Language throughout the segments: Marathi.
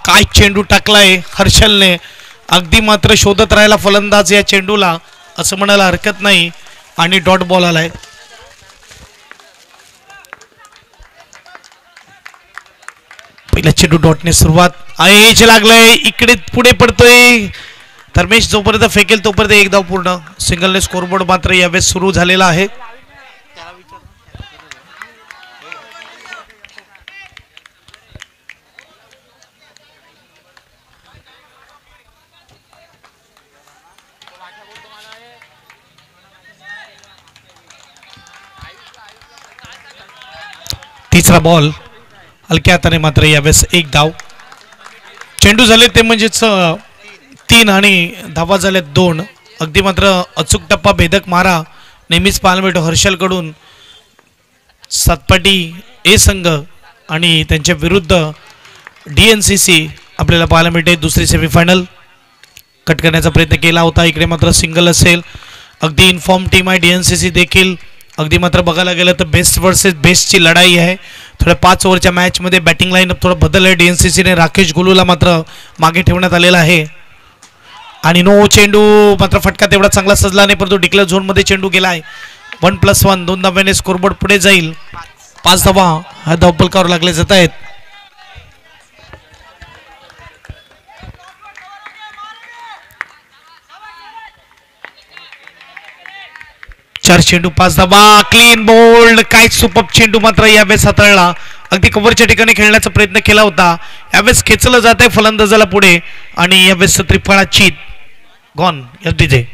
काय चेंडू टाकलाय हर्षलने, अगदी मात्र शोधत राहिला फलंदाज या चेंडूला असं म्हणायला हरकत नाही आणि डॉट बॉल आलाय. पहिला चेंडू डॉटने सुरुवात, एज लागलाय इकडे पुढे पडतोय धर्मेश, जोपर्यंत फेकेल तोपर्यंत एक धाव पूर्ण. सिंगलने स्कोरबोर्ड मात्र यावेळेस सुरू झालेला आहे. तिसरा बॉल हलक्या हाताने मात्र यावेळेस एक धाव. चेंडू झाले ते म्हणजेच 3 आणि धावा झाल्या 2. अगदी मात्र अचूक टप्पा भेदक मारा नेहमीच पाहायला मिळतो हर्षलकडून. सातपाटी ए संघ आणि त्यांच्या विरुद्ध DNCC आपल्याला पाहायला मिळते. दुसरी सेमीफायनल कट करण्याचा प्रयत्न केला होता, इकडे मात्र सिंगल असेल. अगदी इन्फॉर्म टीम आहे DNCC देखील. अगदी मात्र बघायला गेलं तर बेस्ट वर्सेस बेस्टची लढाई आहे. थोड्या 5 ओव्हरच्या मॅचमध्ये बॅटिंग लाईनअप थोडं बदल आहे. DNCCने राकेश गुलूला मात्र मागे ठेवण्यात आलेला आहे आणि नो चेंडू मात्र फटका तेवढा चांगला सजला नाही, परंतु डिक्लेअर झोनमध्ये चेंडू गेला आहे. 1+1 2 धाव्याने स्कोरबोर्ड पुढे जाईल. 5 धावा हा धावपलकावर लागले जात आहेत. चार चेंडू 5 धावा, क्लीन बोल्ड. काय सुपर चेंडू मात्र यावेळेस हाताळला. अगदी कव्हरच्या ठिकाणी खेळण्याचा प्रयत्न केला होता, यावेळेस खेचलं जात आहे फलंदाजाला पुढे आणि यावेळेस त्रिफळाची गॉन एसडीजे.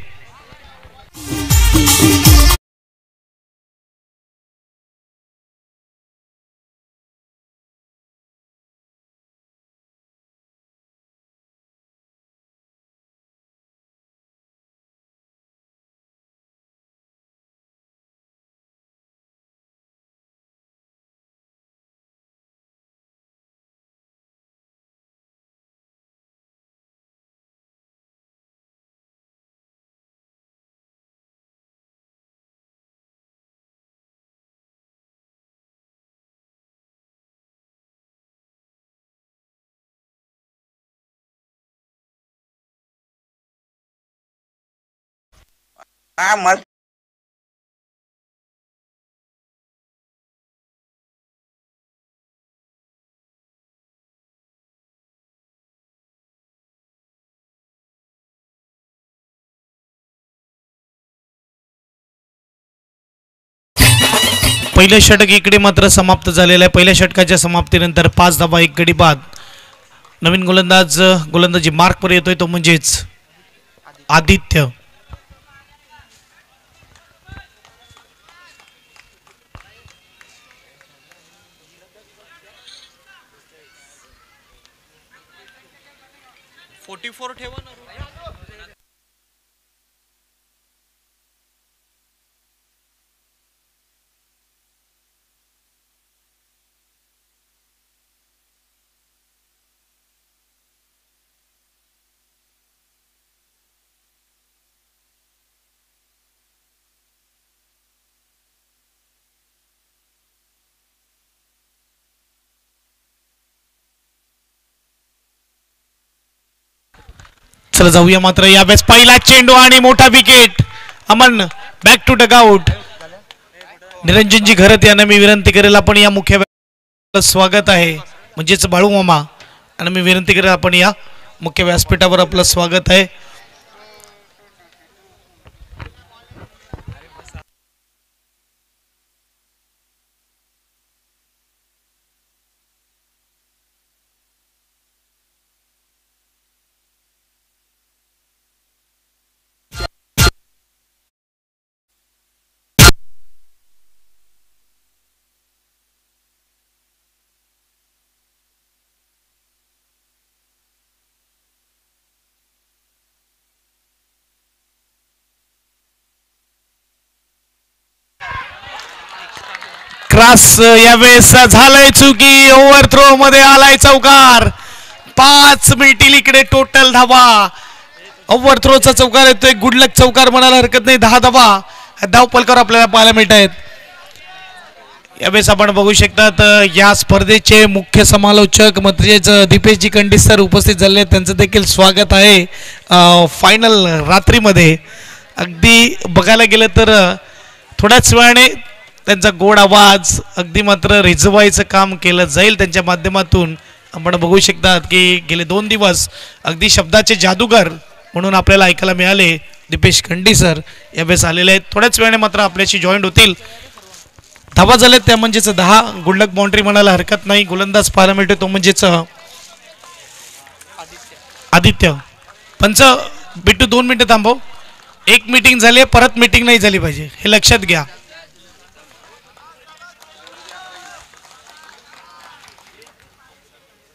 पहिलं षटक इकडे मात्र समाप्त झालेलं आहे. पहिल्या षटकाच्या समाप्तीनंतर 5 धावा 1 गडी बाद. नवीन गोलंदाजी मार्कवर येतोय तो म्हणजेच आदित्य. चला जाऊया मात्र यावेळेस पहिला चेंडू आणि मोठा wicket. Aman back to dugout. निरंजनजी घरत यांना मी विनंती करेल आपण या मुख्य स्वागत आहे म्हणजेच बाळू मामा आणि मी विनंती करेल आपण या मुख्य व्यासपीठावर आपलं स्वागत आहे. क्रॉस यावेळेस झालंय चुकी. ओव्हर थ्रो मध्ये आलाय चौकार. 5 मिनिटी इकडे टोटल धावा. ओव्हर थ्रोचा चौकार येतोय, गुडलक चौकार म्हणायला हरकत नाही. 10 धावा धाव पलकावर आपल्याला पाहायला मिळत आहेत. यावेळेस आपण बघू शकतात या स्पर्धेचे मुख्य समालोचक म्हणजेच दीपेशजी कंडिस सर उपस्थित झाले आहेत. त्यांचं देखील स्वागत आहे फायनल रात्रीमध्ये. अगदी बघायला गेलं तर थोड्याच वेळाने त्यांचा गोड आवाज अगदी मात्र रिझवायचं काम केलं जाईल त्यांच्या माध्यमातून. आपण बघू शकतात की गेले 2 दिवस अगदी शब्दाचे जादूगर म्हणून आपल्याला ऐकायला मिळाले. दीपेश खंडी सर यावेळेस आलेले आहेत. थोड्याच वेळाने मात्र आपल्याशी जॉईंट होतील. धावा झालेत त्या म्हणजेच 10. गुडलक बाउंड्री म्हणायला हरकत नाही. गोलंदाज पाहायला मिळतो तो म्हणजेच आदित्य. पंच बिट्टू 2 मिनिटं थांबव. एक मीटिंग झाली आहे, परत मीटिंग नाही झाली पाहिजे हे लक्षात घ्या.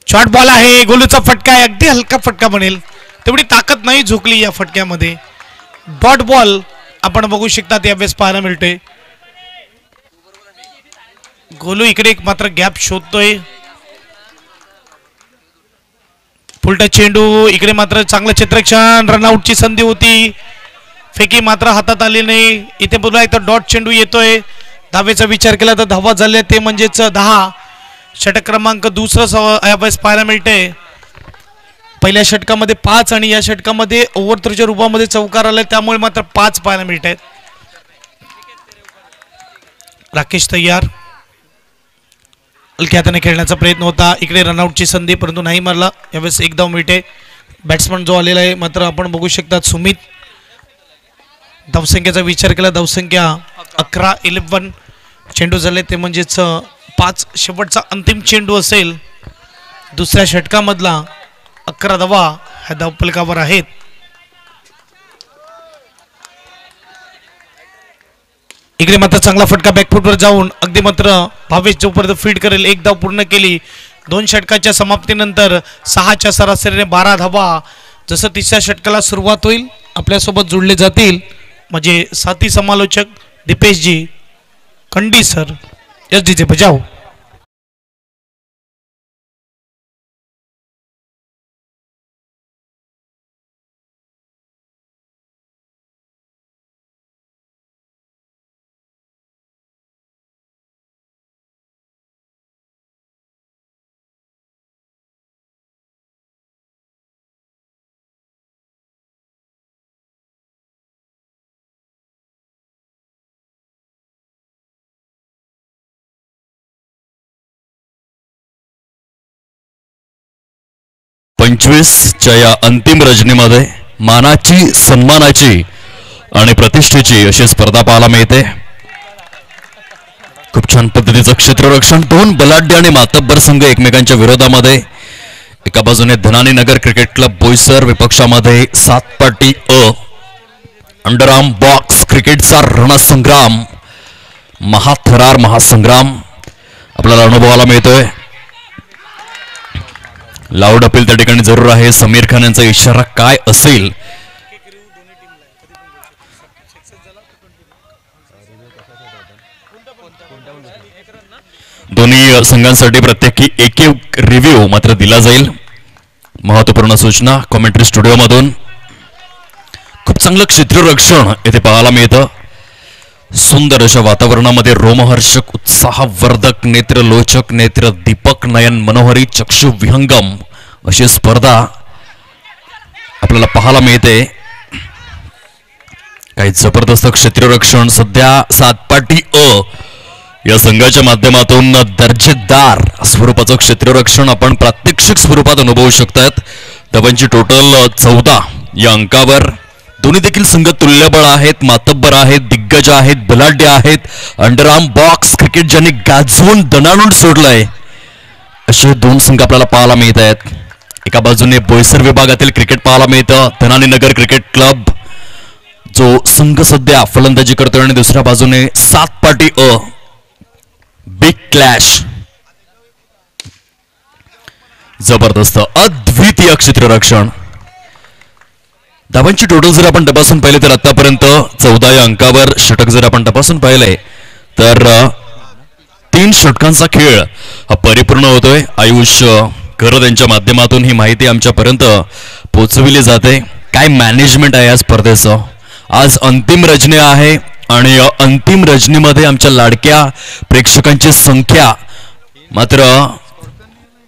शॉर्ट बॉल आहे. गोलूचा फटका आहे. अगदी हलका फटका बनेल तेवढी ताकद नाही झोकली या फटक्यामध्ये. डॉट बॉल आपण बघू शकतात यावेळेस पाहायला मिळतोय. गोलू इकडे एक मात्र गॅप शोधतोय. फुलटा चेंडू इकडे मात्र चांगलं क्षेत्ररक्षण. रनआउटची संधी होती. फेकी मात्र हातात आली नाही. इथे पुन्हा एकदा डॉट चेंडू येतोय. धावेचा विचार केला तर धावा झाल्या ते म्हणजेच 10. षटक क्रमांक दुसरं यावेळेस पाहायला मिळते. पहिल्या षटकामध्ये 5 आणि या षटकामध्ये ओव्हरच्या रूपामध्ये चौकार आलाय त्यामुळे मात्र 5 पाहायला मिळत आहेत. राकेश तयार. हलक्या हाताने खेळण्याचा प्रयत्न होता. इकडे रनआउटची संधी परंतु नाही मारला. यावेळेस एक धाव मिळते. बॅट्समन जो आलेला आहे मात्र आपण बघू शकतात सुमित. धावसंख्येचा विचार केला धावसंख्या 11-11. चेंडू झाले ते म्हणजेच 5. शेवटचा अंतिम चेंडू असेल दुसऱ्या षटकामधला. 11 धावा ह्या धावफलकावर आहेत. इकडे मात्र चांगला फटका बॅकफुटवर जाऊन अगदी मात्र भावेश जोपर्यंत फीड करेल. 1 धाव पूर्ण केली. 2 षटकाच्या समाप्तीनंतर 6च्या सरासरीने 12 धावा. जसं तिसऱ्या षटकाला सुरुवात होईल आपल्यासोबत जोडले जातील म्हणजे साथी समालोचक दीपेशजी कंडी सर. यस डीजे बजाव. च्या या अंतिम रजनीमध्ये मानाची, सन्मानाची आणि प्रतिष्ठेची अशी स्पर्धा पाहायला मिळते. खूप छान पद्धतीचं क्षेत्ररक्षण. 2 बलाढ्य आणि मातब्बर संघ एकमेकांच्या विरोधामध्ये. एका बाजूने धनानी नगर क्रिकेट क्लब बोईसर, विपक्षामध्ये सातपाटी अंडरआर्म बॉक्स क्रिकेटचा रणसंग्राम, महाथरार महासंग्राम आपल्याला अनुभवायला मिळतोय. लाऊड अपील त्या ठिकाणी जरूर आहे. समीर खान यांचा इशारा काय असेल? दोन्ही संघांसाठी प्रत्येकी एक रिव्ह्यू मात्र दिला जाईल. महत्वपूर्ण सूचना कॉमेंट्री स्टुडिओ मधून. खूप चांगलं क्षेत्ररक्षण येथे पाहायला मिळतं. सुंदर अशा वातावरणामध्ये रोमहर्षक, उत्साहवर्धक, नेत्रलोचक, नेत्र दीपक, नयन मनोहरी, चक्षु विहंगम अशी स्पर्धा आपल्याला पाहायला मिळते. काही जबरदस्त क्षेत्ररक्षण सध्या सातपाटी या संघाच्या माध्यमातून दर्जेदार स्वरूपाचं क्षेत्ररक्षण आपण प्रात्यक्षिक स्वरूपात अनुभवू शकतात. धावांची टोटल 14 या अंकावर. दोन्ही देखील संघ तुल्यबळ आहेत, मातब्बर आहेत, दिग्गज आहेत, बलाढ्य आहेत. अंडरआर्म बॉक्स क्रिकेट ज्यांनी गाजवून दणाणून सोडलंय असे 2 संघ आपल्याला पाहायला मिळत आहेत. एका बाजूने बोईसर विभागातील क्रिकेट पाहायला मिळतं. धनानी नगर क्रिकेट क्लब जो संघ सध्या फलंदाजी करतोय आणि दुसऱ्या बाजूने सातपाटी बिग क्लॅश. जबरदस्त अद्वितीय क्षेत्ररक्षण. धावांची टोटल जर आपण तपासून पाहिले तर आतापर्यंत 14 या अंकावर. षटक जर आपण तपासून पाहिले तर 3 षटकांचा खेळ हा परिपूर्ण होतोय. आयुष करत यांच्या माध्यमातून ही माहिती आमच्यापर्यंत पोहोचविली जाते. काय मॅनेजमेंट आहे या स्पर्धेचं. आज अंतिम रजनी आहे. आणि अंतिम रजनीमध्ये आमच्या लाडक्या प्रेक्षकांची संख्या मात्र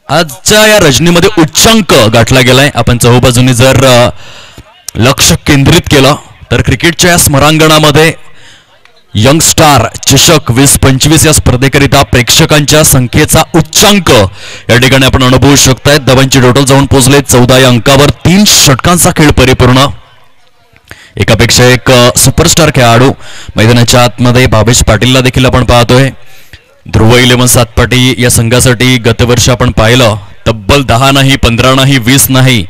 आजच्या या रजनीमध्ये उच्चांक गाठला गेलाय. आपण चहूबाजूनी जर लक्ष केंद्रित केलं तर क्रिकेटच्या या स्मरांगणामध्ये यंग स्टार चषक 2025 या स्पर्धेकरिता प्रेक्षकांच्या संख्येचा उच्चांक या ठिकाणी आपण अनुभवू शकताय. धावांची टोटल जाऊन पोहोचले 14 या अंकावर. 3 षटकांचा खेळ परिपूर्ण. एकापेक्षा एक सुपरस्टार खेळाडू मैदानाच्या आतमध्ये भावेश पाटीलला देखील आपण पाहतोय. ध्रुव 11 सातपाटी या संघासाठी गतवर्षी आपण पाहिलं तब्बल 10 नाही 15 नाही 20 नाही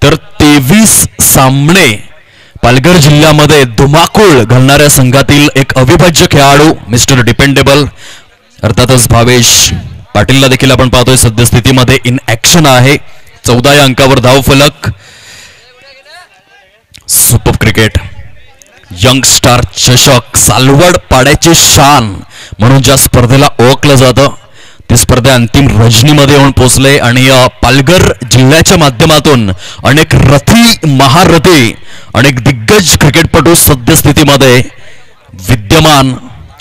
तर 23 सामने पालघर जिल्ह्यामध्ये धुमाकूळ घालणाऱ्या संघातील एक अविभाज्य खेळाडू मिस्टर डिपेंडेबल अर्थातच भावेश पाटीलला देखील आपण पाहतोय सद्यस्थितीमध्ये इन ऍक्शन आहे. 14 या अंकावर धावफलक. सुपर क्रिकेट यंग स्टार चषक सालवड पाड्याची शान म्हणून ज्या स्पर्धेला ओळखलं जातं ती स्पर्धा अंतिम रजनीमध्ये येऊन पोहोचले आणि पालघर जिल्ह्याच्या माध्यमातून अनेक रथी महारथी अनेक दिग्गज क्रिकेटपटू सद्यस्थितीमध्ये विद्यमान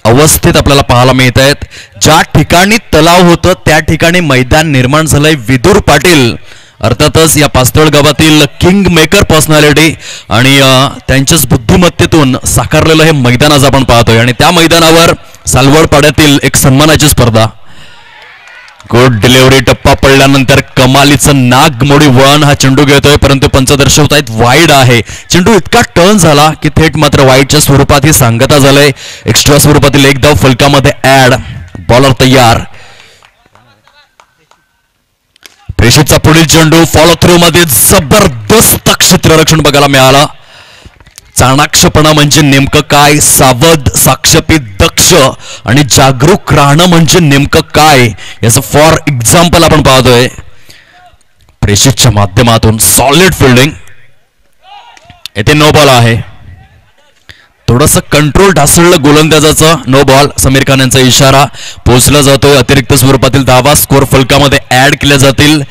अवस्थेत आपल्याला पाहायला मिळत आहेत. ज्या ठिकाणी तलाव होतं त्या ठिकाणी मैदान निर्माण झालंय. विदुर पाटील अर्थातच या पास्तळ गावातील किंग मेकर पर्सनॅलिटी आणि त्यांच्याच बुद्धिमत्तेतून साकारलेलं हे मैदान आज आपण पाहतोय आणि त्या मैदानावर सालवड पाड्यातील एक सन्मानाची स्पर्धा. Good delivery. टप्पा पडल्यानंतर कमालीचं नागमोडी वळण हा चेंडू घेतोय परंतु पंच दर्शवतायत वाईड आहे. चेंडू इतका टर्न झाला की थेट मात्र वाईडच्या स्वरूपात ही सांगता झालंय. एक्स्ट्रा स्वरूपातील एक धाव फलकामध्ये ऍड. बॉलर तयार. प्रेषितचा पुढील चेंडू फॉलो थ्रू मध्ये जबरदस्त क्षेत्ररक्षण बघायला मिळालं. चाणाक्षपणा म्हणजे नेमकं काय, सावध साक्षपी दक्ष आणि जागरूक राहणं म्हणजे नेमकं काय याचं फॉर एक्झाम्पल आपण पाहतोय. प्रेषितच्या माध्यमातून सॉलिड फिल्डिंग. येथे नो बॉल आहे. थोडंसं कंट्रोल ढासळलं गोलंदाजाचं. No ball. समीर खान यांचा इशारा पोहोचला जातोय. अतिरिक्त स्वरूपातील धावा स्कोर फलकामध्ये ऍड केल्या जातील.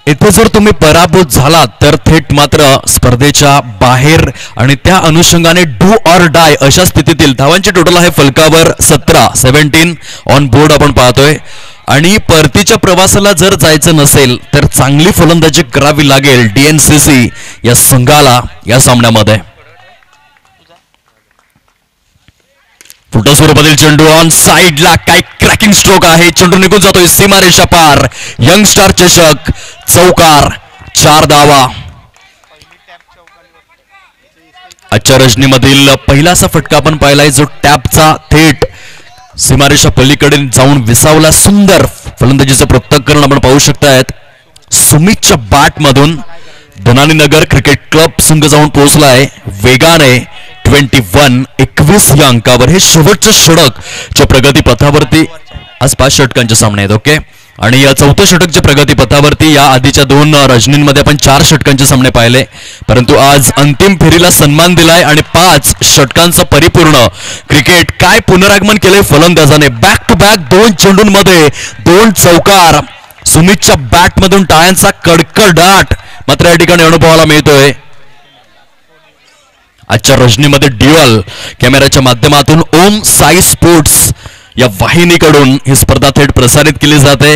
इथे जर तुम्ही पराभूत झालात तर थेट मात्र स्पर्धेच्या बाहेर आणि त्या अनुषंगाने डू ऑर डाय अशा स्थितीतील धावांची टोटल आहे फलकावर 17 ऑन बोर्ड आपण पाहतोय. आणि परतीच्या प्रवासाला जर जायचं नसेल तर चांगली फलंदाजी करावी लागेल DNCC या संघाला या सामन्यामध्ये. फुटा स्वरूपातील चेंडू ऑन साइडला काय क्रॅकिंग स्ट्रोक आहे. चेंडू निघून जातोय सीमारेषा पार. यंग स्टार चषक चौकार 4 धावा. आजच्या रजनीमधील पहिला असा फटका आपण पाहिलाय जो टॅपचा थेट सीमारेषा पलीकडे जाऊन विसावला. सुंदर फलंदाजीचं पृथक्करण आपण पाहू शकतायत. सुमितच्या बॅट मधून धनानी नगर क्रिकेट क्लब संघ जाऊन पोहोचलाय वेगाने. 21 या अंकावर. हे शेवटचं षटक च्या प्रगती पथावरती. आज 5 षटकांचे सामने आहेत. ओके. आणि या 4थं षटकच्या प्रगती पथावरती या आधीच्या 2 रजनींमध्ये आपण 4 षटकांचे सामने पाहिले परंतु आज अंतिम फेरीला सन्मान दिलाय आणि 5 षटकांचं परिपूर्ण क्रिकेट. काय पुनरागमन केलंय फलंदाजाने. बॅक टू बॅक 2 चेंडूंमध्ये 2 चौकार. सुमितच्या बॅटमधून टाळ्यांचा कडकडाट मात्र या ठिकाणी अनुभवाला मिळतोय. आजच्या रजनीमध्ये ड्युअल कॅमेराच्या माध्यमातून ओम साई स्पोर्ट्स या वाहिनीकडून ही स्पर्धा थेट प्रसारित केली जाते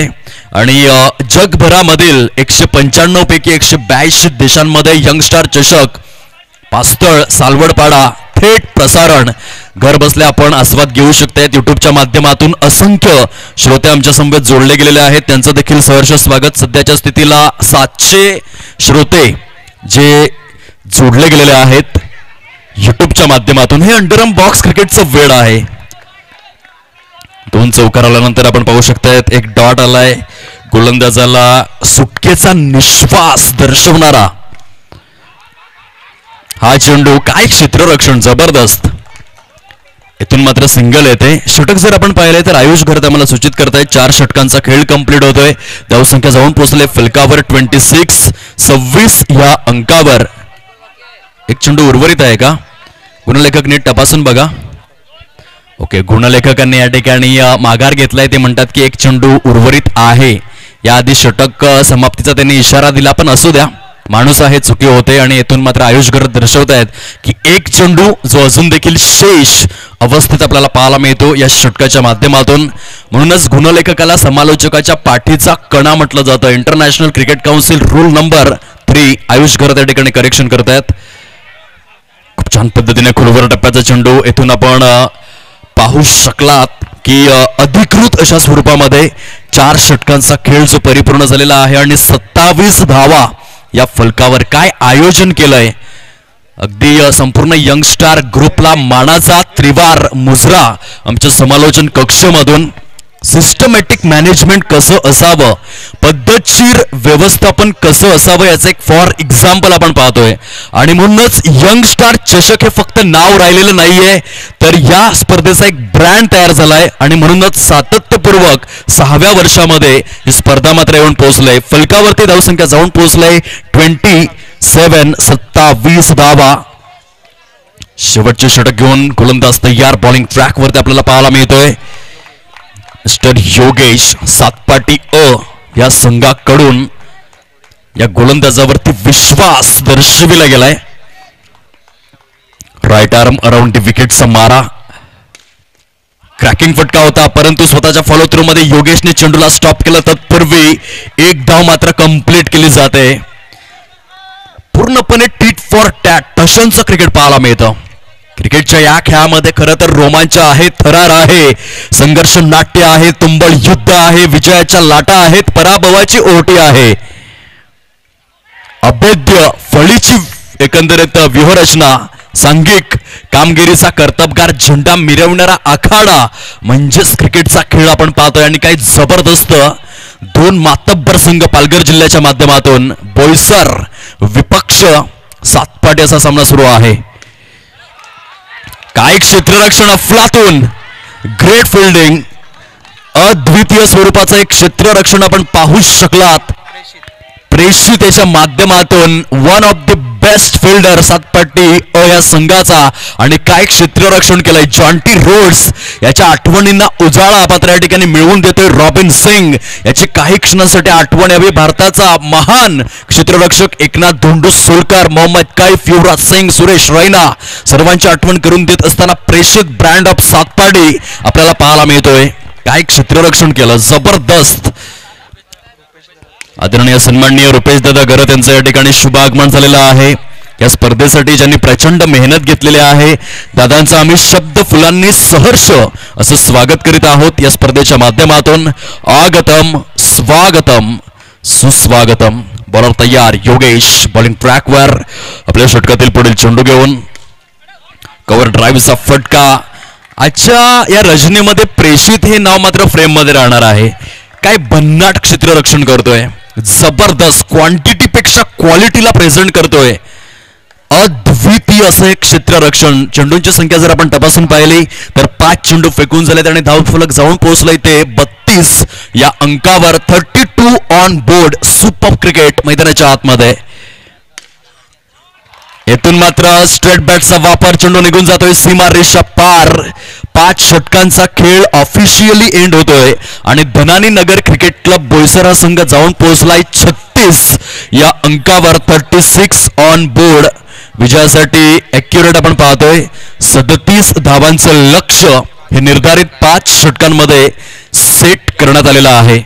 आणि जगभरामधील 195 पैकी 182 देशांमध्ये यंग स्टार चषक पास्तळ सालवडपाडा थेट प्रसारण घर बसल्या आपण आस्वाद घेऊ शकतायत. युट्यूबच्या माध्यमातून असंख्य श्रोते आमच्या समवेत जोडले गेलेले आहेत. त्यांचं देखील सहर्ष स्वागत. सध्याच्या स्थितीला 700 श्रोते जे जोडले गेलेले आहेत युट्यूबच्या माध्यमातून. हे अंडरआर्म बॉक्स क्रिकेटचं वेळ आहे. 2 चौकार आल्यानंतर आपण पाहू शकतायत एक डॉट आलाय. गोलंदाजाला सुटकेचा निश्वास दर्शवणारा हा चेंडू. काय क्षेत्ररक्षण जबरदस्त. इथून मात्र सिंगल येते. षटक जर आपण पाहिले तर आयुष घरत आम्हाला सूचित करतायत 4 षटकांचा खेळ कंप्लीट होतोय. धावसंख्या जाऊन पोहोचले फलकावर 26 या अंकावर. एक चेंडू उर्वरित आहे का. गुणलेखक नीट तपासून बघा. ओके. गुणलेखकांनी या ठिकाणी माघार घेतलाय. ते म्हणतात की एक चेंडू उर्वरित आहे. याआधी षटक समाप्तीचा त्यांनी इशारा दिला पण असू द्या. माणूस आहे चुकी होते आणि येथून मात्र आयुष घरत दर्शवतायत की एक चेंडू जो अजून देखील शेष अवस्थेत आपल्याला पाहायला मिळतो या षटकाच्या माध्यमातून. म्हणूनच गुणलेखकाला समालोचकाच्या पाठीचा कणा म्हटलं जातं. International cricket council rule number 3 Ayush घर त्या ठिकाणी करेक्शन करतायत. खूप छान पद्धतीने खोलवर टप्प्याचा चेंडू येथून आपण पाहू शकलात की अधिकृत अशा स्वरूपामध्ये 4 षटकांचा खेळ जो परिपूर्ण झालेला आहे आणि 27 धावा या फलकावर. काय आयोजन केलंय. अगदी संपूर्ण यंगस्टार ग्रुपला मानाचा त्रिवार मुजरा आमच्या समालोचन कक्षमधून. सिस्टमॅटिक मॅनेजमेंट कसं असावं, पद्धतशीर व्यवस्थापन कसं असावं याचं एक फॉर एक्झाम्पल आपण पाहतोय. आणि म्हणूनच यंग स्टार चषक हे फक्त नाव राहिलेलं नाहीये, तर या स्पर्धेचा एक ब्रँड तयार झालाय. आणि म्हणूनच सातत्यपूर्वक 6व्या वर्षामध्ये ही स्पर्धा मात्र येऊन पोहोचलंय. फलकावरती धावसंख्या जाऊन पोहोचलंय 27 धावा. शेवटचे षटक घेऊन गोलंदाज तयार. बॉलिंग ट्रॅकवरती आपल्याला पाहायला मिळतोय मिस्टर योगेश. सातपाटी अ या संघाकडून या गोलंदाजावरती विश्वास दर्शविला गेलाय. राईट आर्म अराउंड द विकेटचा मारा. क्रॅकिंग फटका होता, परंतु स्वतःच्या फॉलो थ्रू मध्ये योगेशने चेंडूला स्टॉप केलं. तत्पूर्वी एक धाव मात्र कंप्लीट केली जाते. पूर्णपणे टीट फॉर टॅट टशनचं क्रिकेट पाहायला मिळतं. क्रिकेटच्या या खेळामध्ये खरं तर रोमांच आहे, थरार आहे, संघर्ष नाट्य आहे, तुंबळ युद्ध आहे, विजयाच्या लाटा आहेत, पराभवाची ओहोटी आहे. अभेद्य फळीची एकंदरीत व्यूहरचना, सांघिक कामगिरीचा कर्तबगार झेंडा मिरवणारा आखाडा म्हणजेच क्रिकेटचा खेळ आपण पाहतोय. आणि काही जबरदस्त 2 मातब्बर संघ पालघर जिल्ह्याच्या माध्यमातून बोईसर विपक्ष सातपाटी असा सामना सुरू आहे. काय क्षेत्ररक्षण अफलातून, ग्रेट फिल्डिंग, अद्वितीय स्वरूपाचं एक क्षेत्ररक्षण आपण पाहू शकलात. प्रेषित याच्या माध्यमातून one of the best fielder Satpati A या संघाचा. आणि काय क्षेत्ररक्षण केलंय. जॉन्टी रोड्स याच्या आठवणींना उजाळा मात्र या ठिकाणी मिळवून देतोय रॉबिन सिंग. याची काही क्षणांसाठी आठवण यावी. भारताचा महान क्षेत्ररक्षक एकनाथ धोंडू सोलकर, मोहम्मद कैफ, युवराज सिंग, सुरेश रैना सर्वांची आठवण करून देत असताना प्रेषित ब्रँड ऑफ सातपाटी आपल्याला पाहायला मिळतोय. काय क्षेत्ररक्षण केलं, जबरदस्त. आदरणीय सन्माननीय रुपेश दादा गरत यांचं या ठिकाणी शुभ आगमन झालेलं आहे. या स्पर्धेसाठी ज्यांनी प्रचंड मेहनत घेतलेली आहे, दादांचं आम्ही शब्द फुलांनी सहर्ष असं स्वागत करीत आहोत. या स्पर्धेच्या माध्यमातून आगतम स्वागतम सुस्वागतम. बॉलर तयार योगेश. बॉलिंग ट्रॅकवर आपल्या षटकातील पुढील चेंडू घेऊन कव्हर ड्राईव्हचा फटका. आजच्या या रजनीमध्ये प्रेषित हे नाव मात्र फ्रेम मध्ये राहणार आहे. काय भन्नाट क्षेत्ररक्षण करतोय, जबरदस्त. क्वांटिटीपेक्षा क्वालिटीला प्रेझेंट करतोय. अद्वितीय असं एक क्षेत्ररक्षण. चेंडूंची संख्या जर आपण तपासून पाहिली तर 5 चेंडू फेकून झालेत आणि धावफलक जाऊन पोहोचलाय ते 32 या अंकावर. 32 ऑन बोर्ड. सुपर क्रिकेट मैदानाच्या आतमध्ये. येथून मात्र स्ट्रेट बॅटचा वापर. चेंडू निघून जातोय सीमा रेषा पार. 5 षटकांचा खेळ ऑफिशियली एंड होतोय आणि धनानी नगर क्रिकेट क्लब बोईसर हा संघ जाऊन पोहोचलाय 36 या अंकावर. 36 ऑन बोर्ड. विजयासाठी ॲक्युरेट आपण पाहतोय 37 धावांचं लक्ष्य हे निर्धारित 5 षटकांमध्ये सेट करण्यात आलेलं आहे.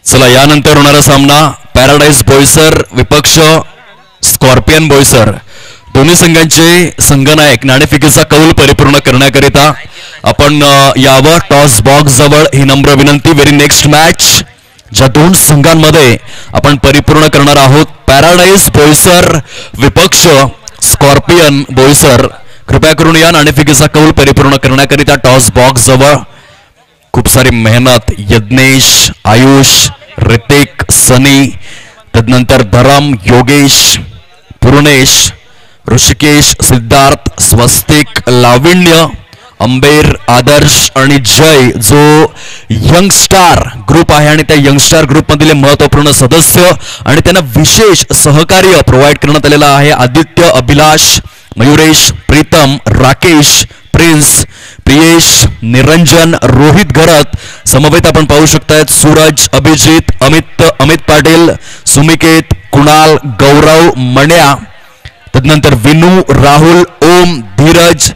चला यानंतर होणारा सामना पॅराडाईज बोईसर विपक्ष स्कॉर्पियन बोईसर. दोन्ही संघांचे संघनायक नाणेफेकीचा कौल परिपूर्ण करण्याकरिता आपण यावं. टॉस बॉक्स जवळ ही नम्र विनंती. व्हेरी नेक्स्ट मॅच ज्या 2 संघांमध्ये आपण परिपूर्ण करणार आहोत, पॅराडाईज बोईसर विपक्ष स्कॉर्पियन बोईसर. कृपया करून या नाणेफेकीचा कौल परिपूर्ण करण्याकरिता टॉस बॉक्स जवळ. खूप सारी मेहनत यज्ञेश, आयुष, ऋतिक, सनी, तदनंतर धरम, योगेश, पूर्णेश, ऋषिकेश, सिद्धार्थ, स्वस्तिक, लाविण्य, अंबेर, आदर्श आणि जय जो यंगस्टार ग्रुप आहे आणि त्या यंगस्टार ग्रुपमधील महत्वपूर्ण सदस्य आणि त्यांना विशेष सहकार्य प्रोव्हाइड करण्यात आलेलं आहे. आदित्य, अभिलाष, मयुरेश, प्रीतम, राकेश, प्रिन्स, प्रियेश, निरंजन, रोहित घरत समवेत आपण पाहू शकतायत. सूरज, अभिजित, अमित पाटील, सुमिकेत, कुणाल, गौरव, मण्या, तदनंतर विनू, राहुल, ओम, धीरज,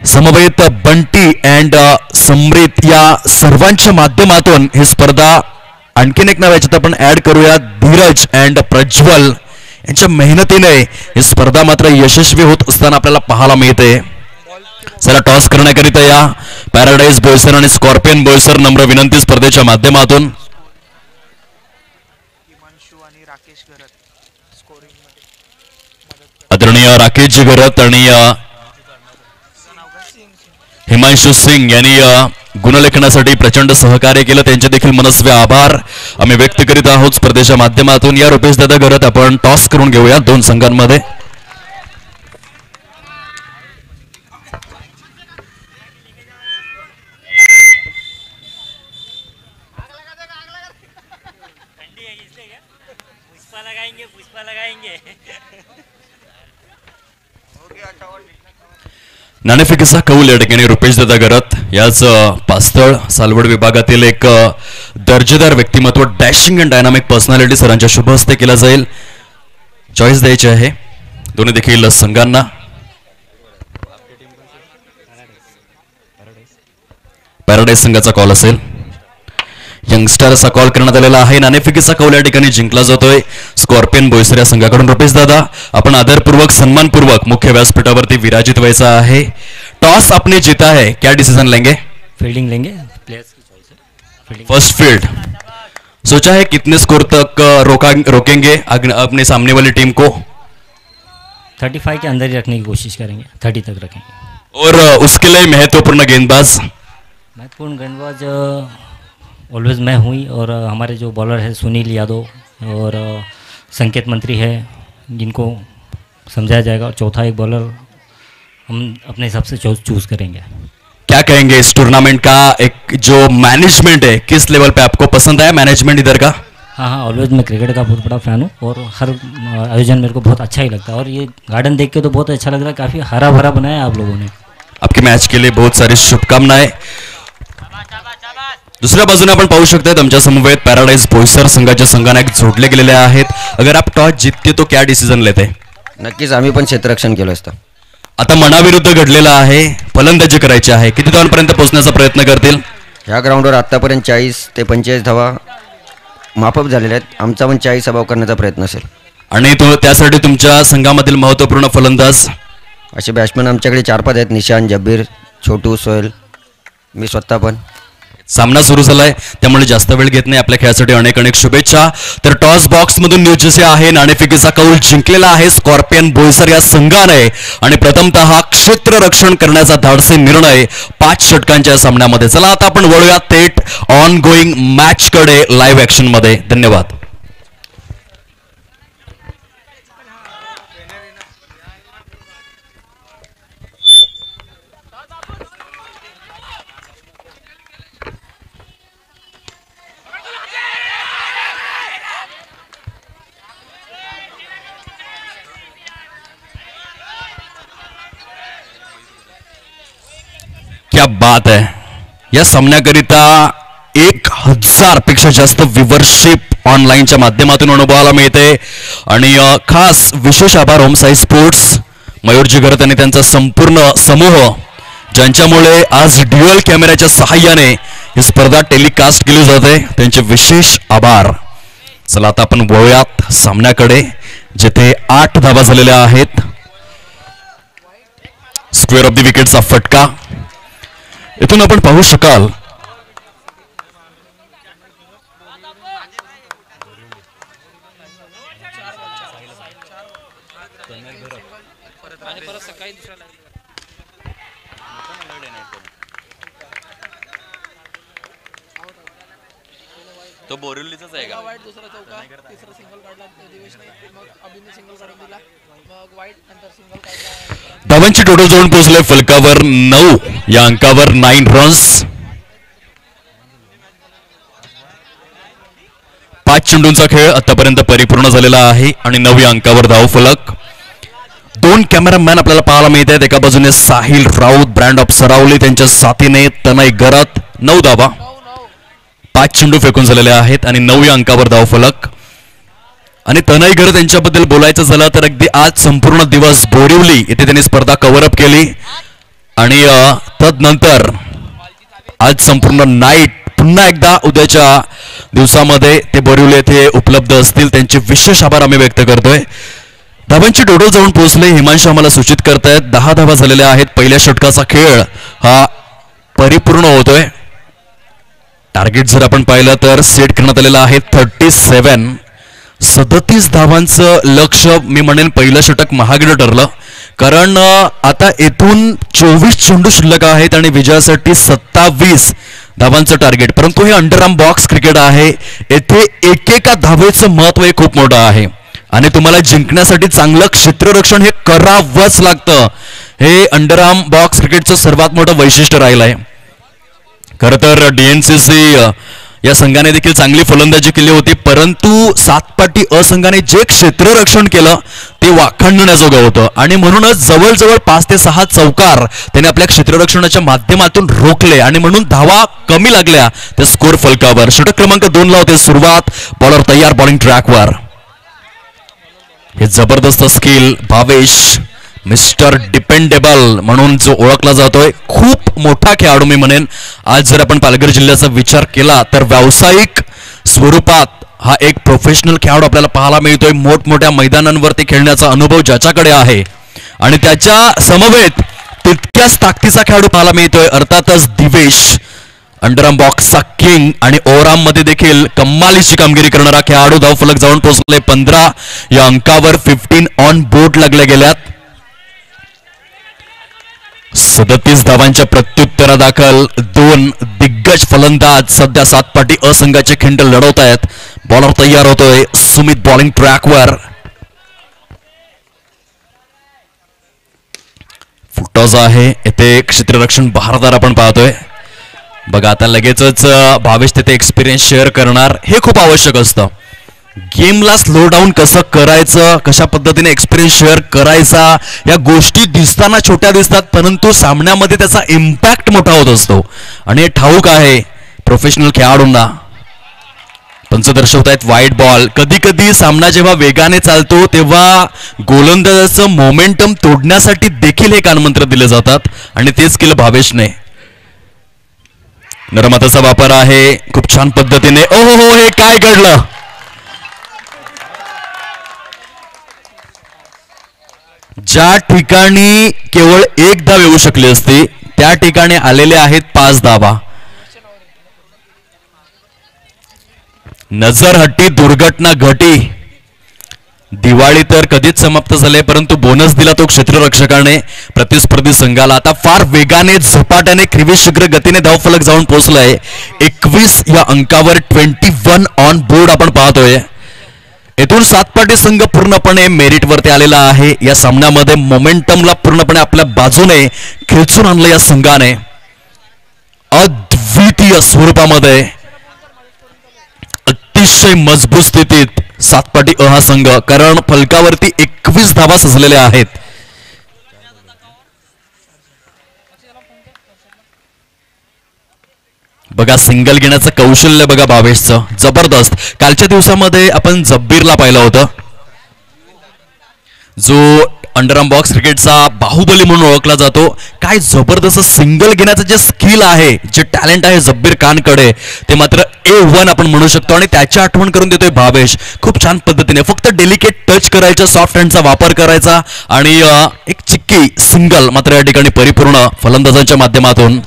समवेत बंटी अँड समृत या सर्वांच्या माध्यमातून ही स्पर्धा आणखीन एक नाव याच्यात आपण ऍड करूया, धीरज अँड प्रज्वल यांच्या मेहनतीने ही स्पर्धा मात्र यशस्वी होत असताना आपल्याला पाहायला मिळते. चला टॉस करण्याकरिता या पॅराडाईज बोईसर आणि स्कॉर्पियन बोईसर नम्र विनंती स्पर्धेच्या माध्यमातून आदरणीय राकेशजी घरत आणि हिमांशु सिंग यांनी गुणलेखनासाठी प्रचंड सहकार्य केलं, त्यांचे देखील मनस्वी आभार आम्ही व्यक्त करीत आहोत स्पर्धेच्या माध्यमातून. या रुपेश दादा घरत आपण टॉस करून घेऊया दोन संघांमध्ये. नाणेफेकीचा कौल या ठिकाणी रुपेश दादा घरत याच पास्तळ सालवड विभागातील एक दर्जेदार व्यक्तिमत्व, डॅशिंग अँड डायनामिक पर्सनॅलिटी सरांच्या शुभ हस्ते केला जाईल. चॉईस द्यायची आहे दोन्ही देखील संघांना. पॅराडाईज संघाचा कॉल असेल. यंगस्टरचा कॉल करण्यात आलेला आहे. नाणेफेकीचा कौल या ठिकाणी जिंकला जातोय स्कॉर्पियन बोईसर या संघाकडून. रुपेश दादा आपण आदरपूर्वक सन्मानपूर्वक मुख्य व्यासपीठावरती विराजित व्हायचा आहे. टॉस आपने जीता है, क्या डिसीजन लेंगे? फील्डिंग लेंगे, प्लेयर्स की चॉइस है. फर्स्ट फील्ड सोचा है कितने स्कोर तक रोकेंगे अपने सामने वाली टीम को? 35 के अंदर ही रखने की कोशिश करेंगे, 30 तक रखेंगे. और उसके लिए महत्वपूर्ण गेंदबाज ऑलवेज मैं हुई और हमारे जो बॉलर है सुनील यादव और संकेत मंत्री है, जिनको समझाया जाएगा. और चौथा एक बॉलर हम अपने हिसाब से चूज करेंगे. क्या कहेंगे इस टूर्नामेंट का एक जो मैनेजमेंट है, किस लेवल पे आपको पसंद आया मैनेजमेंट इधर का? हाँ, ऑलवेज मैं क्रिकेट का बहुत बड़ा फ़ैन हूँ और हर आयोजन मेरे को बहुत अच्छा ही लगता है. और ये गार्डन देख के तो बहुत अच्छा लग रहा है, काफ़ी हरा भरा बनाया आप लोगों ने. आपके मैच के लिए बहुत सारी शुभकामनाएं. दुसऱ्या बाजूने आपण पाहू शकता आमच्या समवेत पॅराडाईज बोईसर संघाच्या संघाने जोडले गेलेले आहेत. अगर आप टॉस जीतते तो क्या डिसिजन लेते? नक्कीच आम्ही पण क्षेत्ररक्षण केलं असतं. आता मनाविरुद्ध घडलेला आहे, फलंदाजी करायची आहे. किती धावांपर्यंत पोहोचण्याचा प्रयत्न करतील? ह्या ग्राउंडवर आतापर्यंत 40 ते 45 धावा माफक झालेल्या आहेत. आमचा पण 40 अभाव करण्याचा प्रयत्न असेल. आणि त्यासाठी तुमच्या संघामधील महत्त्वपूर्ण फलंदाज असे बॅट्समन आमच्याकडे 4-5 आहेत. निशान, जब्बीर, छोटू, सोहेल, मी स्वतः पण. सामना सुरू झालाय त्यामुळे जास्त वेळ घेत नाही. आपल्या खेळासाठी अनेक अनेक शुभेच्छा. तर टॉस बॉक्स मधून न्यूज जसे आहे नाणेफेकीचा कौल जिंकलेला आहे स्कॉर्पियन बोईसर या संघाने आणि प्रथमतः क्षेत्ररक्षण करण्याचा धाडसी निर्णय 5 षटकांच्या सामन्यामध्ये. चला आता आपण वळूया थेट ऑन गोईंग मॅच कडे लाईव्ह ऍक्शन मध्ये. धन्यवाद. क्या बात है. या सामन्याकरिता 1000 पेक्षा जास्त व्ह्यूवरशिप ऑनलाईनच्या माध्यमातून अनुभवायला मिळते आणि खास विशेष आभार होम साई स्पोर्ट्स, मयूरजी घरत आणि त्यांचा संपूर्ण समूह ज्यांच्यामुळे आज ड्युअल कॅमेऱ्याच्या सहाय्याने ही स्पर्धा टेलिकास्ट केली जाते. त्यांचे विशेष आभार. चला आता आपण वळूयात सामन्याकडे जिथे 8 धावा झालेल्या आहेत. स्क्वेअर ऑफ द विकेटचा फटका इथून आपण पाहू शकाल. तो बोरिवलीचाच आहे का? वाईट दुसरा चौका, तिसरा सिंगल काढला दिवेशने, मग अभिने सिंगल काढून दिला, मग वाईट नंतर सिंगल काढला. धावांची टोटल जोड पोहोचले फलकावर 9. या अंकावर 9 रन्स. 5 चेंडूंचा खेळ आतापर्यंत परिपूर्ण झालेला आहे आणि 9 या अंकावर धाव फलक. 2 कॅमेरामॅन आपल्याला पाहायला मिळत आहेत. एका बाजूने साहिल राऊत ब्रँड ऑफ सरावली, त्यांच्या साथीने तनय गरत. 9 धावा, 5 चेंडू फेकून झालेले आहेत आणि 9 या अंकावर धाव फलक. आणि तनय घर त्यांच्याबद्दल बोलायचं झालं तर अगदी आज संपूर्ण दिवस बोरिवली येथे त्यांनी स्पर्धा कव्हरअप केली आणि तदनंतर आज संपूर्ण नाईट पुन्हा एकदा उद्याच्या दिवसामध्ये ते बोरिवली येथे उपलब्ध असतील. त्यांचे विशेष आभार आम्ही व्यक्त करतोय. धावांची टोटल जाऊन पोहोचले हिमांशू आम्हाला सूचित करतायत. 10 धावा झालेल्या आहेत. पहिल्या षटकाचा खेळ हा परिपूर्ण होतोय. टार्गेट जर आपण पाहिलं तर सेट करण्यात आलेलं आहे 37. 37 धावांचं लक्ष मी म्हणेन पहिलं षटक महागडं ठरलं, कारण आता येथून 24 चेंडू शिल्लक आहेत आणि विजयासाठी 27 धावांचं टार्गेट. परंतु हे अंडरआर्म बॉक्स क्रिकेट आहे. येथे एकेका धावेचं महत्व हे खूप मोठं आहे आणि तुम्हाला जिंकण्यासाठी चांगलं क्षेत्ररक्षण हे करावंच लागतं. हे अंडरआर्म बॉक्स क्रिकेटचं सर्वात मोठं वैशिष्ट्य राहिलं आहे. खरं तर डीएनसीसी या संघाने देखील चांगली फलंदाजी केली होती, परंतु सातपाटी अ संघाने जे क्षेत्ररक्षण केलं ते वाखाणण्याजोगं होतं आणि म्हणूनच जवळजवळ 5 ते 6 चौकार त्याने आपल्या क्षेत्ररक्षणाच्या माध्यमातून रोखले आणि म्हणून धावा कमी लागल्या त्या स्कोर फलकावर. षटक क्रमांक 2 ला होते सुरुवात. बॉलर तयार बॉलिंग ट्रॅकवर. हे जबरदस्त स्किल भावेश मिस्टर डिपेंडेबल म्हणून जो ओळखला जातोय, खूप मोठा खेळाडू मी म्हणेन. आज जर आपण पालघर जिल्ह्याचा विचार केला तर व्यावसायिक स्वरूपात हा एक प्रोफेशनल खेळाडू आपल्याला पाहायला मिळतोय. मोठमोठ्या मैदानांवरती खेळण्याचा अनुभव ज्याच्याकडे आहे आणि त्याच्या समवेत तितक्याच ताकदीचा खेळाडू पाहायला मिळतोय, अर्थातच दिवेश अंडरआर्म बॉक्सचा किंग आणि ओव्हरआर्म मध्ये देखील कमालीची कामगिरी करणारा खेळाडू. धावफलक जाऊन पोहोचले 15 या अंकावर. 15 ऑन बोर्ड लागल्या गेल्यात. 37 धावांच्या प्रत्युत्तरादाखल 2 दिग्गज फलंदाज सध्या सातपाटी अ संघाचे खिंड लढवत आहेत. बॉलर तयार होतोय सुमित बॉलिंग ट्रॅकवर. फुटटॉस आहे येथे क्षेत्ररक्षण बहारदार आपण पाहतोय. बघा आता लगेचच भावेश तिथे एक्सपिरियन्स शेअर करणार. हे खूप आवश्यक असतं. गेमला स्लो डाऊन कसं करायचं, कशा पद्धतीने एक्सपिरियन्स शेअर करायचा, या गोष्टी दिसताना छोट्या दिसतात, परंतु सामन्यामध्ये त्याचा इम्पॅक्ट मोठा होत असतो आणि हे ठाऊक आहे प्रोफेशनल खेळाडूंना. पंच दर्शवतायत वाईट बॉल. कधी कधी सामना जेव्हा वेगाने चालतो तेव्हा गोलंदाजाचं मोमेंटम तोडण्यासाठी देखील हे कानमंत्र दिले जातात आणि तेच केलं भावेशने. नरमाताचा वापर आहे खूप छान पद्धतीने. ओहो हो, हे काय घडलं. ज्या ठिकाणी केवळ 1 धाव येऊ शकली असती त्या ठिकाणी आलेले आहेत 5 धावा. नजर हट्टी दुर्घटना घटी. दिवाळी तर कधीच समाप्त झाले, परंतु बोनस दिला तो क्षेत्ररक्षकाने प्रतिस्पर्धी संघाला. आता फार वेगाने झपाट्याने शीघ्र गतीने धावफलक जाऊन पोहोचलाय 21 या अंकावर. 21 ऑन बोर्ड आपण पाहतोय. येथून सातपाटी संघ पूर्णपणे मेरिटवरती आलेला आहे. या सामन्यामध्ये मोमेंटमला पूर्णपणे आपल्या बाजूने खेचून आणलं या संघाने. अद्वितीय स्वरूपामध्ये अतिशय मजबूत स्थितीत सातपाटी अ हा संघ, कारण फलकावरती 21 धावा सजलेल्या आहेत. बघा सिंगल घेण्याचं कौशल्य बघा भावेशचं जबरदस्त. कालच्या दिवसामध्ये आपण जब्बीरला पाहिलं होतं, जो अंडरआर्म बॉक्स क्रिकेटचा बाहुबली म्हणून ओळखला जातो. काय जबरदस्त सिंगल घेण्याचं जे स्किल आहे, जे टॅलेंट आहे जब्बीर खानकडे, ते मात्र A1 आपण म्हणू शकतो आणि त्याची आठवण करून देतोय भावेश खूप छान पद्धतीने. फक्त डेलिकेट टच करायचा, सॉफ्ट हँडचा वापर करायचा आणि एक चिक्की सिंगल मात्र या ठिकाणी परिपूर्ण फलंदाजांच्या माध्यमातून.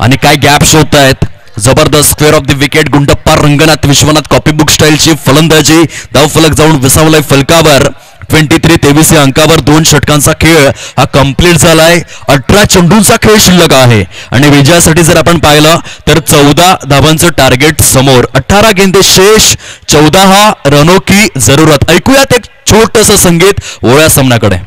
आणि काय गॅप शोधतायत. जबरदस्त square of the wicket. Gundappa Ranganath Vishwanath copybook स्टाईलची फलंदाजी. धावफलक जाऊन विसावलाय फलकावर. 23 या अंकावर. 2 षटकांचा खेळ हा कंप्लीट झालाय. 18 चेंडूंचा खेळ शिल्लक आहे आणि विजयासाठी जर आपण पाहिलं तर 14 धावांचं टार्गेट समोर. 18 गेंदे शेष, 14 रनों की जरूरत. ऐकूयात एक छोटंसं संगीत ओळ्या सामन्याकडे.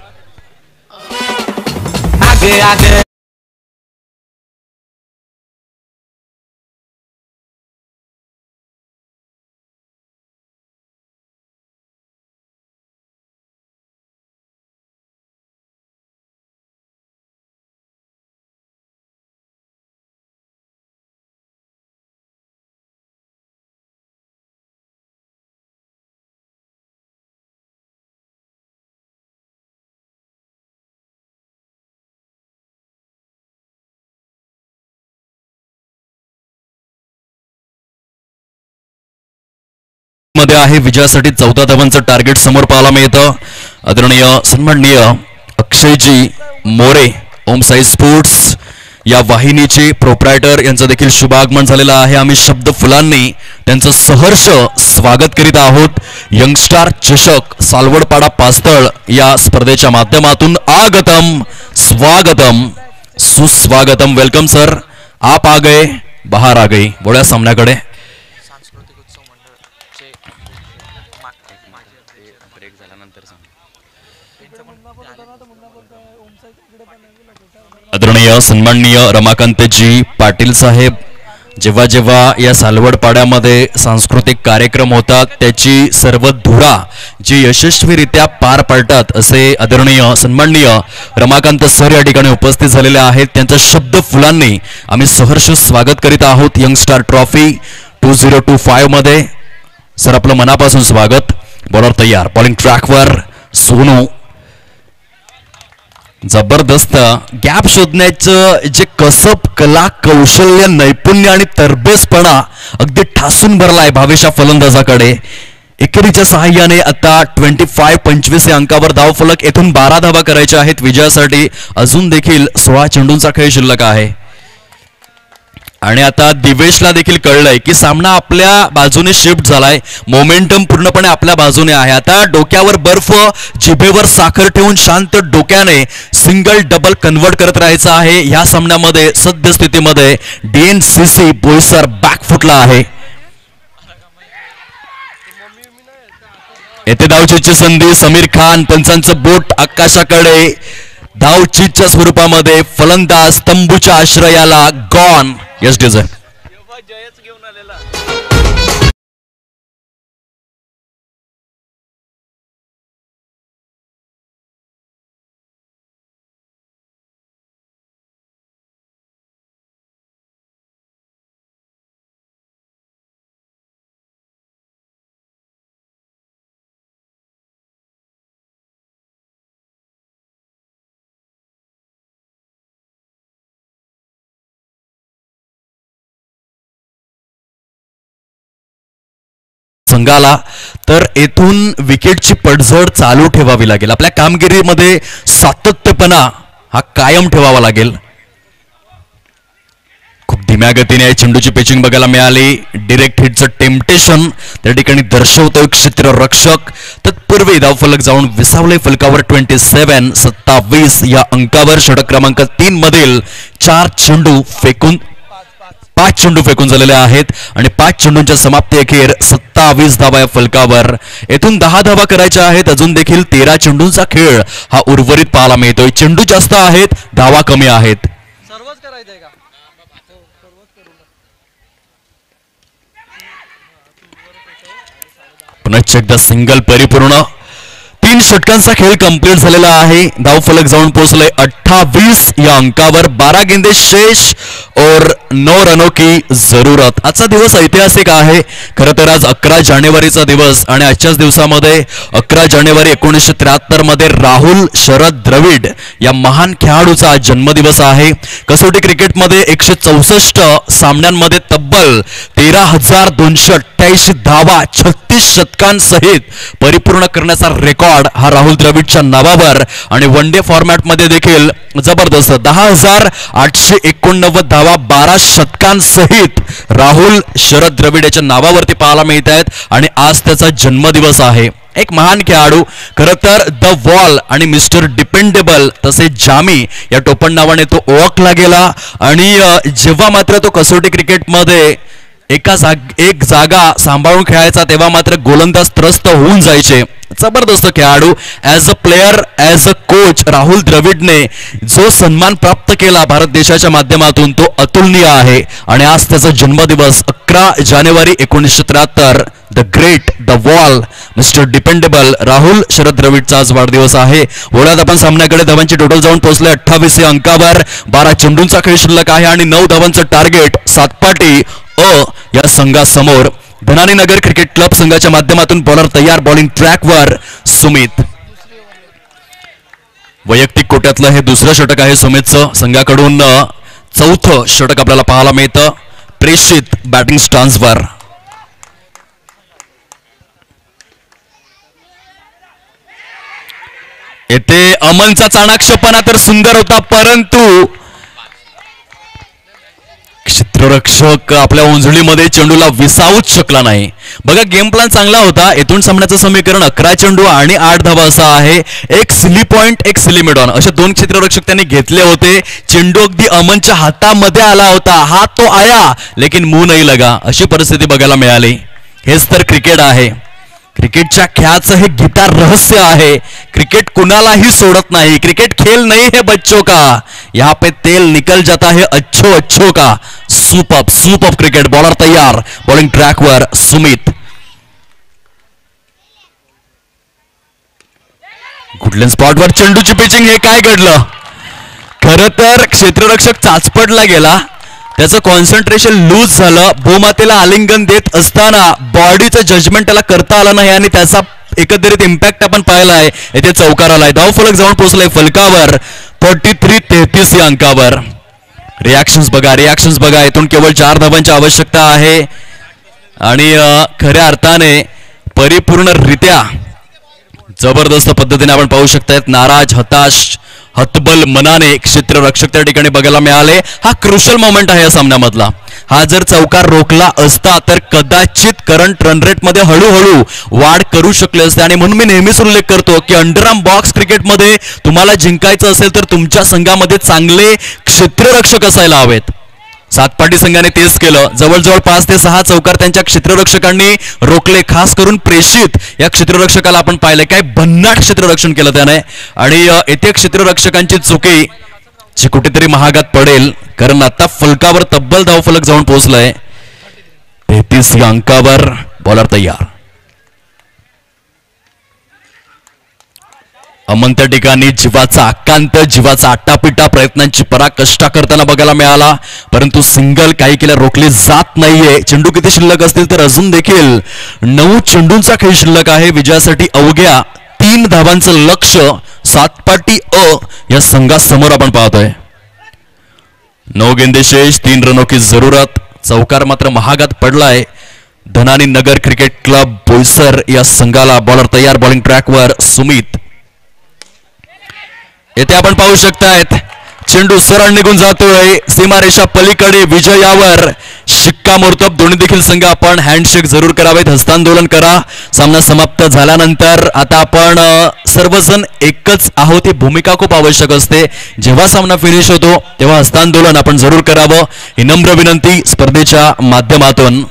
मध्ये आहे. विजयासाठी 14 धावांचं टार्गेट समोर पाहायला मिळतं. आदरणीय सन्माननीय अक्षयजी मोरे ओम साई स्पोर्ट्स या वाहिनीचे प्रोप्रायटर यांचं देखील शुभागमन झालेलं आहे. आम्ही शब्द फुलांनी त्यांचं सहर्ष स्वागत करीत आहोत. यंगस्टार चषक सालवडपाडा पास्तळ या स्पर्धेच्या माध्यमातून आगतम स्वागतम सुस्वागतम. वेलकम सर, आप आ गए बाहर आ गई. बोळ्या सामन्याकडे आदरणीय सन्माननीय रमाकांतजी पाटील साहेब, जेव्हा जेव्हा या सालवड पाड्यामध्ये सांस्कृतिक कार्यक्रम होतात त्याची सर्व धुरा जी यशस्वीरित्या पार पाडतात असे आदरणीय सन्माननीय रमाकांत सर या ठिकाणी उपस्थित झालेले आहेत. त्यांच्या शब्द फुलांनी आम्ही सहर्ष स्वागत करीत आहोत. यंगस्टार ट्रॉफी 2025 मध्ये सर आपलं मनापासून स्वागत. बॉलर तयार, बॉलिंग ट्रॅकवर सोनू. जबरदस्त गॅप शोधण्याचं जे कसब, कला, कौशल्य, नैपुण्य आणि तरबेजपणा अगदी ठासून भरलाय भावेशा फलंदाजाकडे. एकेरीच्या सहाय्याने आता 25 या अंकावर धावफलक. येथून 12 धावा करायच्या आहेत विजयासाठी. अजून देखील 16 चेंडूंचा खेळ शिल्लक आहे. आणि आता दिवेशला देखील कळलंय की सामना आपल्या बाजूने शिफ्ट झालाय. मोमेंटम पूर्णपणे आपल्या बाजूने आहे. आता डोक्यावर बर्फ, जिभेवर साखर ठेवून शांत डोक्याने सिंगल डबल कन्वर्ट करत राहायचं आहे. ह्या सामन्यामध्ये सद्यस्थितीमध्ये DNCC बोईसर बॅकफुटला आहे. येथे धावचीची संधी. समीर खान, पंचांचं बोट आकाशाकडे. धावचीच्या स्वरूपामध्ये फलंदाज तंबूच्या आश्रयाला गॉन. यस डिझाईन संघाला. तर येथून विकेटची पडझड चालू ठेवावी लागेल. आपल्या कामगिरीमध्ये सातत्यपणा हा कायम ठेवावा लागेल. खूप धीम्या गतीने चेंडूची पिचिंग बघायला मिळाली. डिरेक्ट हिटचं टेम्पटेशन त्या ठिकाणी दर्शवतोय क्षेत्ररक्षक. तत्पूर्वी धावफलक जाऊन विसावले फलकावर 27 या अंकावर. षटक क्रमांक 3 मधील 5 चेंडू फेकून झालेले आहेत आणि 5 चेंडूंच्या समाप्ती अखेर 27 धावा या फलकावर. येथून 10 धावा करायच्या आहेत. अजून देखील 13 चेंडूंचा खेळ हा उर्वरित पाहायला मिळतोय. चेंडू जास्त आहेत, धावा कमी आहेत. पुन्हा एकदा सिंगल परिपूर्ण. 3 षटकांचा खेळ कंप्लीट झालेला आहे. धावफलक जाऊन पोहोचले 28 या अंकावर. 12 गेंदे शेष और 9 रनों की जरूरत. आजचा दिवस ऐतिहासिक आहे. खरं तर आज 11 जानेवारीचा दिवस आणि आजच्याच दिवसामध्ये 11 जानेवारी 1973 मध्ये राहुल शरद द्रविड या महान खेळाडूचा जन्मदिवस आहे. कसोटी क्रिकेटमध्ये 164 सामन्यांमध्ये तब्बल 13,288 धावा 36 शतकांसहित परिपूर्ण करण्याचा रेकॉर्ड हा राहुल द्रविडच्या नावावर. आणि वन डे फॉर्मॅटमध्ये देखील जबरदस्त 10,889 धावा 12 शतकांसहित राहुल शरद द्रविड याच्या नावावरती पाहायला मिळत आहेत. आणि आज त्याचा जन्मदिवस आहे. एक महान खेळाडू. खरं तर द वॉल आणि मिस्टर डिपेंडेबल तसे जामी या टोपण नावाने तो ओळखला गेला. आणि जेव्हा मात्र तो कसोटी क्रिकेटमध्ये एक जागा सांभाळून खेळायचा तेव्हा मात्र गोलंदाज त्रस्त होऊन जायचे. जबरदस्त खेळाडू. As a player, as a coach Rahul द्रविडने जो सन्मान प्राप्त केला भारत देशाच्या माध्यमातून तो अतुलनीय आहे. आणि आज त्याचा जन्मदिवस 11 जानेवारी 1973. The great, the wall, mister dependable Rahul Sharad द्रविडचा आज वाढदिवस आहे. ओढ्यात आपण सामन्याकडे धावांची टोटल जाऊन पोहोचले 28 या अंकावर. 12 चेंडूंचा खेळ शिल्लक आहे आणि 9 धावांचं टार्गेट सातपाटी या संघासमोर. धनानी नगर क्रिकेट क्लब संघाच्या माध्यमातून बॉलर तयार. बॉलिंग ट्रॅकवर सुमित. वैयक्तिक कोट्यातलं हे दुसरं षटक आहे सुमितचं. संघाकडून 4थं षटक आपल्याला पाहायला मिळतं. प्रेषित बॅटिंग स्टान्सवर. येथे अमनचा चाणाक्षपणा तर सुंदर होता, परंतु क्षेत्ररक्षक आपल्या उंजळीमध्ये चेंडूला विसावूच शकला नाही. बघा, गेम प्लॅन चांगला होता. येथून सामन्याचं समीकरण 11 चेंडू आणि 8 धावा असं आहे. एक सिली पॉइंट, एक सिली मिड ऑन असे 2 क्षेत्ररक्षक त्यांनी घेतले होते. चेंडू अगदी अमनच्या हातामध्ये आला होता, हात तो आया लेकिन मुंह नाही लगा, अशी परिस्थिती बघायला मिळाली. हेच तर क्रिकेट आहे. क्रिकेटच्या खेळाचं हे गीता रहस्य आहे. क्रिकेट कुणालाही सोडत नाही. क्रिकेट खेल नहीं है बच्चों का, यहाँ पे तेल निकल जाता है अच्छो अच्छो का. Super cricket. बॉलर तयार, बॉलिंग ट्रॅकवर सुमित. Good length स्पॉटवर चेंडूची pitching. हे काय घडलं? खरं तर क्षेत्ररक्षक चाचपडला गेला, त्याचं कॉन्सन्ट्रेशन लूज झालं. भूमातेला आलिंगन देत असताना बॉडीचं जजमेंट त्याला करता आलं नाही आणि त्याचा एकंदरीत इम्पॅक्ट आपण पाहिला आहे. येथे चौकार आलाय. धाव फलक जाऊन पोहोचलाय फलकावर 33-33 या अंकावर. रिॲक्शन्स बघा. इथून केवळ 4 धावांची आवश्यकता आहे आणि खऱ्या अर्थाने परिपूर्णरित्या जबरदस्त पद्धतीने आपण पाहू शकतायत. नाराज, हताश, हतबल मनाने क्षेत्ररक्षक त्या ठिकाणी बघायला मिळाले. हा क्रुशल मोमेंट आहे या सामन्यामधला. हा जर चौकार रोखला असता तर कदाचित करंट रन रेट मध्ये हळूहळू वाढ करू शकले असते. आणि म्हणून मी नेहमीच उल्लेख करतो की अंडरआर्म बॉक्स क्रिकेटमध्ये तुम्हाला जिंकायचं असेल तर तुमच्या संघामध्ये चांगले क्षेत्ररक्षक असायला हवेत. सातपाटी संघाने तेच केलं. जवळजवळ 5 ते 6 चौकार त्यांच्या क्षेत्ररक्षकांनी रोखले. खास करून प्रेषित या क्षेत्ररक्षकाला आपण पाहिलं काय भन्नाट क्षेत्ररक्षण केलं त्याने. आणि येथे क्षेत्ररक्षकांची चुकी जी कुठेतरी महागात पडेल, कारण आता फलकावर तब्बल धाव फलक जाऊन पोहोचलाय 33 या अंकावर. बॉलर तयार. अमन त्या ठिकाणी जीवाचा आटापिटा प्रयत्नांची पराकाष्ठा करताना बघायला मिळाला, परंतु सिंगल काही केल्या रोखली जात नाहीये. चेंडू किती शिल्लक असतील तर अजून देखील 9 चेंडूंचा खेळ शिल्लक आहे. विजयासाठी अवघ्या 3 धावांचं लक्ष सातपाटी अ या संघासमोर आपण पाहतोय. 9 गेंदे शेष, 3 रनों की जरूरत. चौकार मात्र महागात पडलाय धनानी नगर क्रिकेट क्लब बोईसर या संघाला. बॉलर तयार, बॉलिंग ट्रॅकवर सुमित. येथे आपण पाहू शकतायत चेंडू सरळ निघून जातोय सीमारेषा पलीकडे. विजयावर शिक्कामोर्तब. दोन्ही देखील संघ आपण हँडशेक जरूर करावेत, हस्तांदोलन करा. सामना समाप्त झाल्यानंतर आता आपण सर्वजण एकच आहोत ही भूमिका खूप आवश्यक असते. जेव्हा सामना फिनिश होतो तेव्हा हस्तांदोलन आपण जरूर करावं ही नम्र विनंती स्पर्धेच्या माध्यमातून.